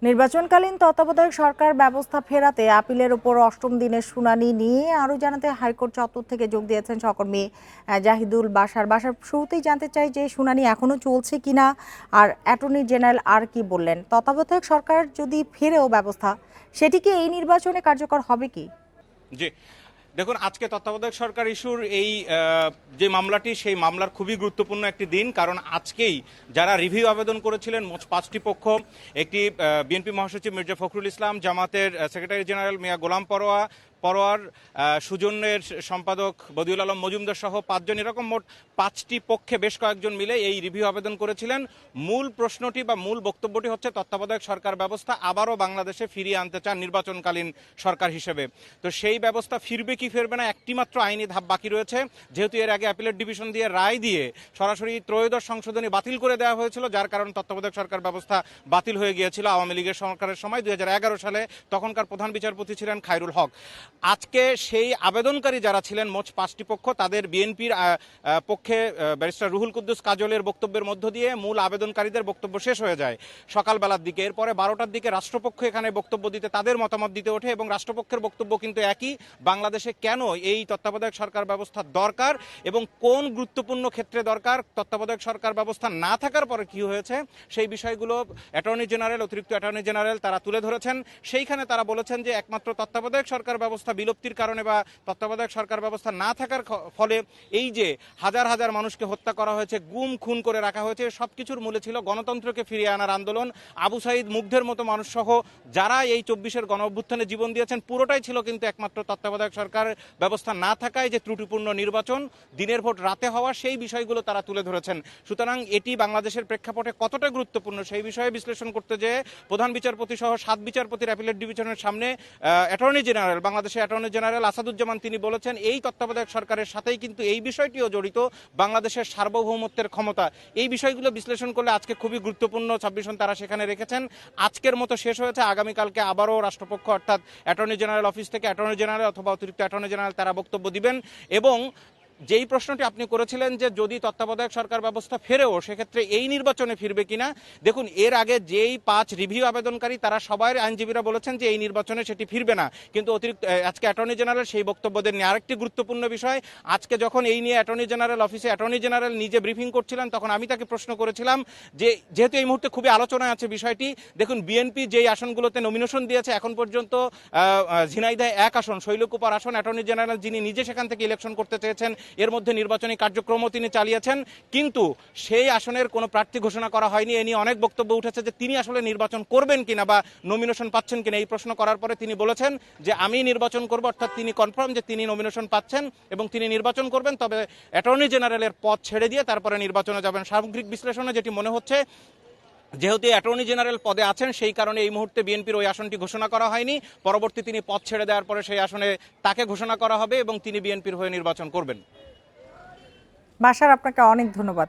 নির্বাচনকালীন তত্ত্বাবধায়ক সরকার ব্যবস্থা ফেরাতে আপিলের উপর অষ্টম দিনের শুনানি নিয়ে আরও জানাতে হাইকোর্ট চত্বর থেকে যোগ দিয়েছেন সহকর্মী জাহিদুল বাশার। শুরুতেই জানতে চাই যে শুনানি এখনো চলছে কিনা, আর অ্যাটর্নি জেনারেল আর কি বললেন। তত্ত্বাবধায়ক সরকার যদি ফেরেও ব্যবস্থা, সেটি কি এই নির্বাচনে কার্যকর হবে কি? জি, দেখুন, আজকে তত্ত্বাবধায়ক সরকার ইস্যুর এই যে মামলাটি, সেই মামলার খুবই গুরুত্বপূর্ণ একটি দিন। কারণ আজকেই যারা রিভিউ আবেদন করেছিলেন, মোট 5টি পক্ষ, একটি বিএনপি মহাসচিব মির্জা ফখরুল ইসলাম, জামাতের সেক্রেটারি জেনারেল মিয়া গোলাম পরোয়ার, সুজনের সম্পাদক বদিউল আলম মজুমদার সহ 5 জন, এরকম মোট 5টি পক্ষে বেশ কয়েকজন মিলে এই রিভিউ আবেদন করেছিলেন। মূল প্রশ্নটি বা মূল বক্তব্যটি হচ্ছে তত্ত্বাবধায়ক সরকার ব্যবস্থা আবারও বাংলাদেশে ফিরিয়ে আনতে চান নির্বাচনকালীন সরকার হিসেবে। তো সেই ব্যবস্থা ফিরবে কি ফিরবে না, একটি মাত্র আইনি ধাপ বাকি রয়েছে। যেহেতু এর আগে অ্যাপিলেট ডিভিশন দিয়ে রায় দিয়ে সরাসরি ত্রয়োদশ সংশোধনী বাতিল করে দেওয়া হয়েছিল, যার কারণে তত্ত্বাবধায়ক সরকার ব্যবস্থা বাতিল হয়ে গিয়েছিল আওয়ামী লীগের সরকারের সময় 2011 সালে। তখনকার প্রধান বিচারপতি ছিলেন খায়রুল হক। আজকে সেই আবেদনকারী যারা ছিলেন, মোট 5টি পক্ষ, তাদের বিএনপির পক্ষে ব্যারিস্টার রুহুল কুদ্দুস কাজলের বক্তব্যের মধ্য দিয়ে মূল আবেদনকারীদের বক্তব্য শেষ হয়ে যায় সকালবেলার দিকে। এরপরে 12টার দিকে রাষ্ট্রপক্ষ এখানে বক্তব্য দিতে, তাদের মতামত দিতে ওঠে, এবং রাষ্ট্রপক্ষের বক্তব্য কিন্তু একই। বাংলাদেশে কেন এই তত্ত্বাবধায়ক সরকার ব্যবস্থা দরকার এবং কোন গুরুত্বপূর্ণ ক্ষেত্রে দরকার, তত্ত্বাবধায়ক সরকার ব্যবস্থা না থাকার পরে কি হয়েছে, সেই বিষয়গুলো অ্যাটর্নি জেনারেল, অতিরিক্ত অ্যাটর্নি জেনারেল তারা তুলে ধরেছেন। সেইখানে তারা বলেছেন যে একমাত্র তত্ত্বাবধায়ক সরকার ব্যবস্থা বিলুপ্তির কারণে বা তত্ত্বাবধায়ক সরকার ব্যবস্থা না থাকার ফলে এই যে হাজার হাজার মানুষকে হত্যা করা হয়েছে, গুম খুন করে রাখা হয়েছে, সবকিছুর মূলে ছিল গণতন্ত্রকে ফিরিয়ে আনার আন্দোলন। আবু সাইদ, মুগ্ধের মতো মানুষ সহ যারা এই 24-এর গণ অভ্যুত্থানে জীবন দিয়েছেন, পুরোটাই ছিল কিন্তু একমাত্র তত্ত্বাবধায়ক সরকার ব্যবস্থা না থাকায় যে ত্রুটিপূর্ণ নির্বাচন, দিনের ভোট রাতে হওয়া, সেই বিষয়গুলো তারা তুলে ধরেছেন। সুতরাং এটি বাংলাদেশের প্রেক্ষাপটে কতটা গুরুত্বপূর্ণ সেই বিষয়ে বিশ্লেষণ করতে যেয়ে প্রধান বিচারপতি সহ 7 বিচারপতির অ্যাপিলেট ডিভিশনের সামনে অ্যাটর্নি জেনারেল, বাংলাদেশের অ্যাটর্নি জেনারেল আসাদুজ্জামান, তিনি বলেছেন এই তত্ত্বাবধায়ক সরকারের সাথেই কিন্তু এই বিষয়টিও জড়িত, বাংলাদেশের সার্বভৌমত্বের ক্ষমতা। এই বিষয়গুলো বিশ্লেষণ করলে আজকে খুবই গুরুত্বপূর্ণ সাবমিশন তারা সেখানে রেখেছেন। আজকের মতো শেষ হয়েছে, আগামীকালকে আবারও রাষ্ট্রপক্ষ অর্থাৎ অ্যাটর্নি জেনারেল অফিস থেকে অ্যাটর্নি জেনারেল অথবা অতিরিক্ত অ্যাটর্নি জেনারেল তারা বক্তব্য দিবেন। এবং যেই প্রশ্নটি আপনি করেছিলেন যে যদি তত্ত্বাবধায়ক সরকার ব্যবস্থা ফেরেও, সেক্ষেত্রে এই নির্বাচনে ফিরবে কিনা, দেখুন, এর আগে যেই 5 রিভিউ আবেদনকারী তারা সবাই আইনজীবীরা বলেছেন যে এই নির্বাচনে সেটি ফিরবে না। কিন্তু অতিরিক্ত আজকে অ্যাটর্নি জেনারেল সেই বক্তব্য দেননি। আরেকটি গুরুত্বপূর্ণ বিষয়, আজকে যখন এই নিয়ে অ্যাটর্নি জেনারেল অফিসে অ্যাটর্নি জেনারেল নিজে ব্রিফিং করছিলেন, তখন আমি তাকে প্রশ্ন করেছিলাম যে যেহেতু এই মুহূর্তে খুবই আলোচনায় আছে বিষয়টি, দেখুন, বিএনপি যেই আসনগুলোতে নমিনেশন দিয়েছে এখন পর্যন্ত ঝিনাইদহ 1 আসন, শৈলকুপার আসন, অ্যাটর্নি জেনারেল যিনি নিজে সেখান থেকে ইলেকশন করতে চেয়েছেন, এর মধ্যে নির্বাচনী কার্যক্রমও তিনি চালিয়েছেন, কিন্তু সেই আসনের কোনো প্রার্থী ঘোষণা করা হয়নি। এ নিয়ে অনেক বক্তব্য উঠেছে যে তিনি আসলে নির্বাচন করবেন কিনা বা নমিনেশন পাচ্ছেন কিনা। এই প্রশ্ন করার পরে তিনি বলেছেন যে আমি নির্বাচন করব, অর্থাৎ তিনি কনফার্ম যে তিনি নমিনেশন পাচ্ছেন এবং তিনি নির্বাচন করবেন, তবে অ্যাটর্নি জেনারেলের পদ ছেড়ে দিয়ে তারপরে নির্বাচনে যাবেন। সামগ্রিক বিশ্লেষণে যেটি মনে হচ্ছে, যেহেতু অ্যাটর্নি জেনারেল পদে আছেন, সেই কারণে এই মুহূর্তে বিএনপির ওই আসনটি ঘোষণা করা হয়নি। পরবর্তী তিনি পদ ছেড়ে দেওয়ার পরে সেই আসনে তাকে ঘোষণা করা হবে এবং তিনি বিএনপির হয়ে নির্বাচন করবেন। বাশার, আপনাকে অনেক ধন্যবাদ।